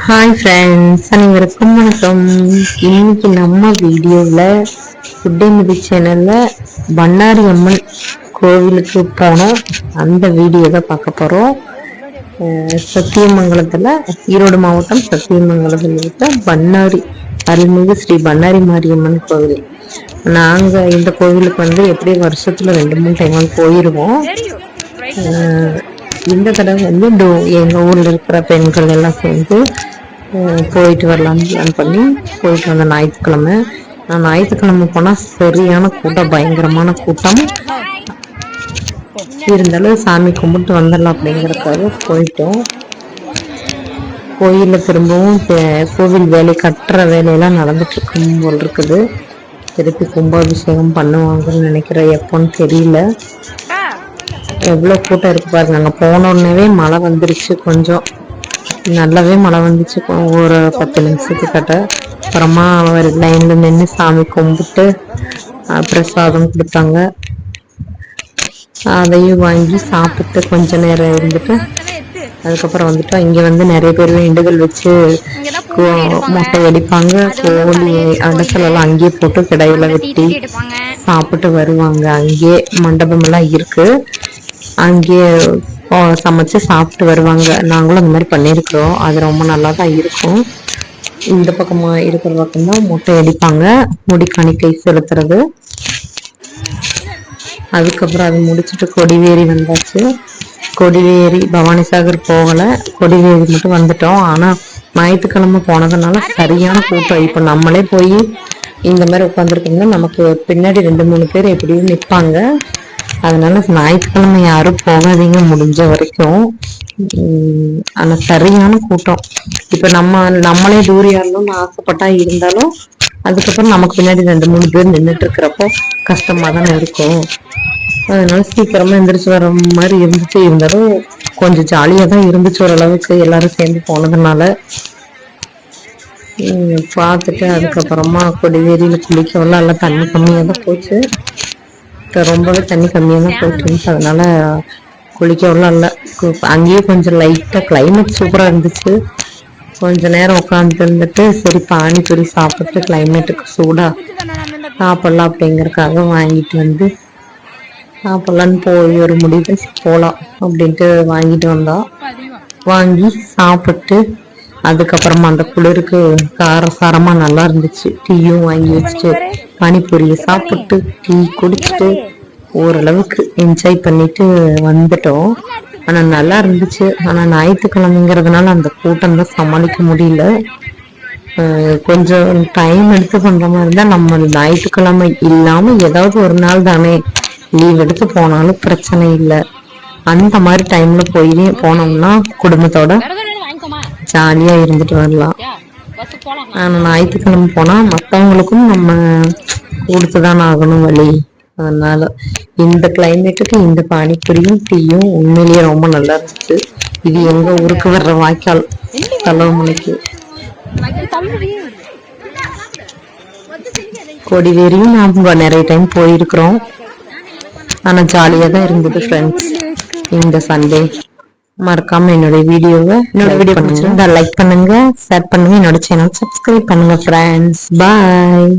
Hi friends, அனைவருக்கும் வணக்கம். இன்னைக்கு நம்ம வீடியோவில் குட்டைமுதி சேனலில் பண்ணாரி அம்மன் கோவிலுக்கு போனோம். அந்த வீடியோ தான் பார்க்க போகிறோம். சத்தியமங்கலத்தில், ஈரோடு மாவட்டம் சத்தியமங்கலத்தில் இருக்க பண்ணாரி அருள்மிகு ஸ்ரீ பண்ணாரி மாரியம்மன் கோவில். நாங்கள் இந்த கோவிலுக்கு எப்படி வருஷத்தில் 2-3 டைம் போயிடுவோம். இந்த தடவை எங்கள் ஊரில் இருக்கிற பெண்கள் எல்லாம் சேர்ந்து போயிட்டு வரலாம்னு பிளான் பண்ணி போயிட்டு வந்த ஞாயிற்றுக்கிழமை போனால் சரியான கூட்டம், பயங்கரமான கூட்டம். இருந்தாலும் சாமி கும்பிட்டு வந்துடலாம் அப்படிங்கிறதுக்காக போயிட்டோம். கோயிலில் திரும்பவும் கோவில் வேலை கட்டுற வேலையெல்லாம் நடந்துட்டு இருக்கும் போல் இருக்குது. திருப்பி கும்பாபிஷேகம் பண்ணுவாங்கன்னு நினைக்கிறேன், எப்போன்னு தெரியல. எவ்வளோ கூட்டம் இருக்கு பாருங்க. நாங்கள் போனோடனே மழை வந்துருச்சு, கொஞ்சம் நல்லாவே மழை வந்துச்சு, ஒரு 10 நிமிஷத்துக்கிட்ட. அப்புறமா ஒரு லைன்ல நின்று சாமி கும்பிட்டு பிரசாதம் கொடுத்தாங்க. அதையும் வாங்கி சாப்பிட்டு கொஞ்ச நேரம் இருந்துட்டு அதுக்கப்புறம் வந்துட்டோம். இங்கே நிறைய பேர் வேண்டுதல் வச்சு முட்டை அடிப்பாங்க, கோழி அடைசலெல்லாம் அங்கேயே போட்டு கிடையில வெட்டி சாப்பிட்டு வருவாங்க. அங்கேயே மண்டபம் எல்லாம் இருக்கு, அங்கேயே சமைச்சு சாப்பிட்டு வருவாங்க. நாங்களும் அந்த மாதிரி பண்ணியிருக்கிறோம். அது ரொம்ப நல்லா தான் இருக்கும். இந்த பக்கமா இருக்கிற பக்கம்தான் முட்டை அடிப்பாங்க, முடி காணிக்கை செலுத்துறது. அதுக்கப்புறம் அது முடிச்சுட்டு கொடிவேரி வந்தாச்சு. கொடிவேரி பவானிசாகர் போகல, கொடிவேரி மட்டும் வந்துட்டோம். ஆனா ஞாயிற்றுக்கிழமை போனதுனால சரியான கூட்டம். இப்ப நம்மளே போய் இந்த மாதிரி உட்காந்துருக்கோம்னா நமக்கு பின்னாடி 2-3 பேர் எப்படியும் நிற்பாங்க. அதனால ஞாயிற்றுக்கிழமை யாரும் போகாதீங்க முடிஞ்ச வரைக்கும். ஆனா சரியான கூட்டம். இப்ப நம்மளே தூரியாரணும்னு ஆசைப்பட்டா இருந்தாலும் அதுக்கப்புறம் நமக்கு பின்னாடி 2-3 பேர் நின்றுட்டு இருக்கிறப்போ கஷ்டமா தானே இருக்கும். அதனால சீக்கிரமா எந்திரிச்சு வர மாதிரி இருந்துச்சு. இருந்தாலும் கொஞ்சம் ஜாலியா தான் இருந்துச்சு ஓரளவுக்கு, எல்லாரும் சேர்ந்து போனதுனால. பார்த்துட்டு அதுக்கப்புறமா கொடிவேரியில குளிக்கவெல்லாம் எல்லாம் தண்ணி கம்மியா தான் போச்சு, ரொம்பவே தண்ணி கம்மியாக தான் போயிட்டு இருந்துச்சு. அதனால குளிக்கவெல்லாம் இல்லை. அங்கேயே கொஞ்சம் லைட்டாக கிளைமேட் சூப்பராக இருந்துச்சு. கொஞ்ச நேரம் உட்காந்து இருந்துட்டு சரி பானிபூரி சாப்பிட்டு கிளைமேட்டுக்கு சூடாக சாப்பிடலாம் அப்படிங்கறதுக்காக வாங்கிட்டு வந்து சாப்பிடலான்னு போய் ஒரு முடிவு போகலாம் அப்படின்ட்டு வாங்கிட்டு வந்தோம். வாங்கி சாப்பிட்டு அதுக்கப்புறமா அந்த குளிருக்கு காரசாரமா நல்லா இருந்துச்சு. டீயும் வாங்கி வச்சுட்டு பானிபூரியை சாப்பிட்டு டீ குடிச்சிட்டு ஓரளவுக்கு என்ஜாய் பண்ணிட்டு வந்துட்டோம். ஆனா நல்லா இருந்துச்சு. ஆனா ஞாயிற்றுக்கிழமைங்கிறதுனால அந்த கூட்டம் தான் சமாளிக்க முடியல. கொஞ்சம் டைம் எடுத்து பண்ற மாதிரி இருந்தா, நம்ம ஞாயிற்றுக்கிழமை இல்லாம ஏதாவது ஒரு நாள் தானே லீவ் எடுத்து போனாலும் பிரச்சனை இல்லை. அந்த மாதிரி டைம்ல போனோம்னா குடும்பத்தோட ஜாலியா இருந்துட்டு வரலாம். ஆனா ஞாயிற்றுக்கிழமை போனா மத்தவங்களுக்கும் நம்ம கொடுத்துதான் ஆகணும் வழி. அதனால இந்த கிளைமேட்டுக்கு இந்த பானிபூரியும் டீயும் உண்மையிலேயே ரொம்ப நல்லா இருந்துச்சு. இது எங்க ஊருக்கு வர்ற வாய்க்கால் தலைமுனைக்கு. கொடிவேரியும் நாம நிறைய டைம் போயிருக்கிறோம். ஆனா ஜாலியா தான் இருந்தது ஃப்ரெண்ட்ஸ். இந்த சண்டே மறக்காம என்னோட வீடியோ பிடிச்சிருந்தா லைக் பண்ணுங்க, ஷேர் பண்ணுங்க, என்னோட சேனல் சப்ஸ்கிரைப் பண்ணுங்க ஃப்ரெண்ட்ஸ். பாய்.